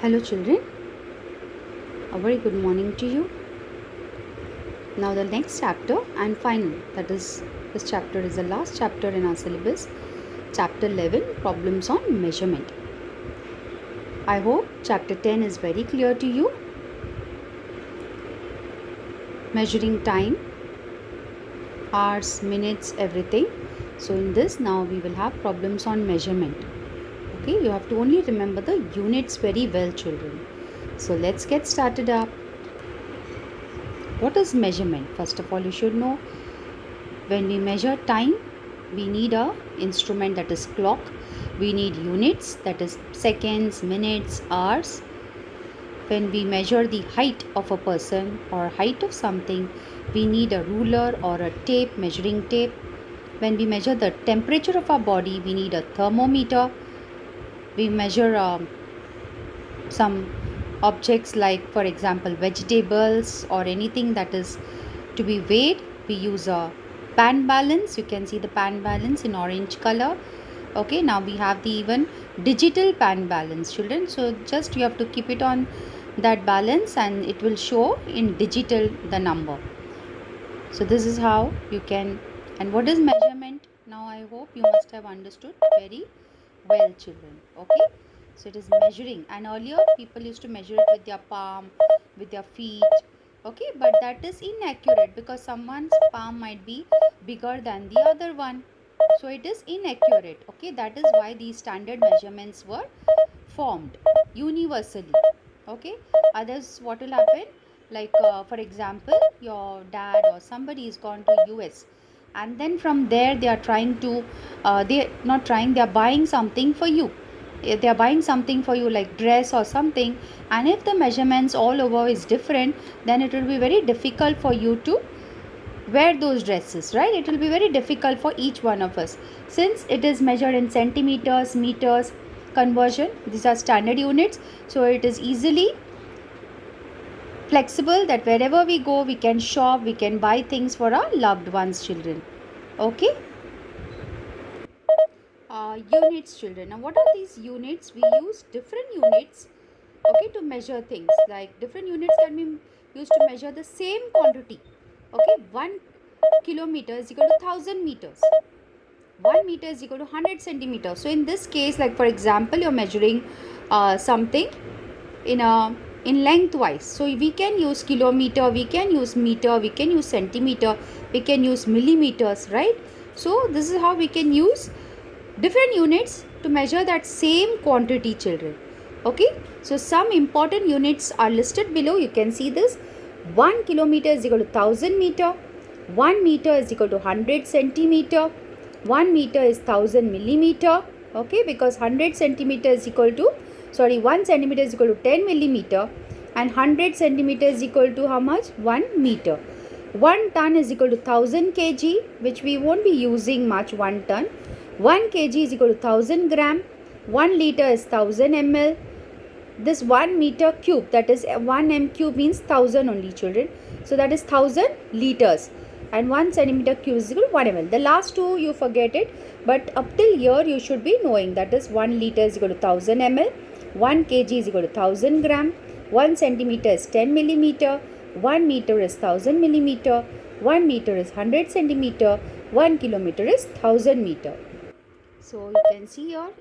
Hello children, a very good morning to you. Now the next chapter and final, that is, this chapter is the last chapter in our syllabus, chapter 11, problems on measurement. I hope chapter 10 is very clear to you. Measuring time, hours, minutes, everything. So in this now we will have problems on measurement. Okay, you have to only remember the units very well children. So let's get started up. What is measurement? First of all, you should know when we measure time, we need a instrument, that is clock. We need units, that is seconds, minutes, hours. When we measure the height of a person or height of something, we need a ruler or a tape, measuring tape. When we measure the temperature of our body, we need a thermometer. We measure some objects like, for example, vegetables or anything that is to be weighed. We use a pan balance. You can see the pan balance in orange color. Okay, now we have the even digital pan balance children. So just you have to keep it on that balance and it will show in digital the number. So this is how you can. And what is measurement? Now I hope you must have understood very well children. Okay, so it is measuring, and earlier people used to measure it with their palm, with their feet. Okay, but that is inaccurate because someone's palm might be bigger than the other one, so it is inaccurate. Okay, that is why these standard measurements were formed universally. Okay, others, what will happen, like for example, your dad or somebody is gone to US, and then from there they are trying to they not trying, they are buying something for you. They are buying something for you like dress or something, and if the measurements all over is different, then it will be very difficult for you to wear those dresses, right? It will be very difficult for each one of us, since it is measured in centimeters, meters conversion. These are standard units, so it is easily flexible that wherever we go we can shop, we can buy things for our loved ones children. Okay, units children. Now what are these units? We use different units, okay, to measure things. Like different units can be used to measure the same quantity. Okay, 1 kilometer is equal to 1000 meters, 1 meter is equal to 100 centimeters. So in this case, like for example, you're measuring something in a in lengthwise, so we can use kilometer, we can use meter, we can use centimeter, we can use millimeters, right? So this is how we can use different units to measure that same quantity children. Okay, so some important units are listed below. You can see this. 1 kilometer is equal to 1000 meter, 1 meter is equal to 100 centimeter, 1 meter is 1000 millimeter. Okay, because 100 centimeter is equal to 1 centimeter is equal to 10 millimeter, and 100 centimeter is equal to how much? 1 meter. 1 ton is equal to 1000 kg, which we won't be using much. 1 ton, 1 kg is equal to 1000 gram, 1 liter is 1000 ml. This 1 meter cube, that is 1 m cube, means 1000 only children. So that is 1000 liters, and 1 centimeter cube is equal to 1 ml. The last two you forget it, but up till here you should be knowing, that is 1 liter is equal to 1000 ml, 1 kg is equal to 1000 gram, 1 centimeter is 10 millimeter, 1 meter is 1000 millimeter, 1 meter is 100 centimeter, 1 kilometer is 1000 meter. So you can see here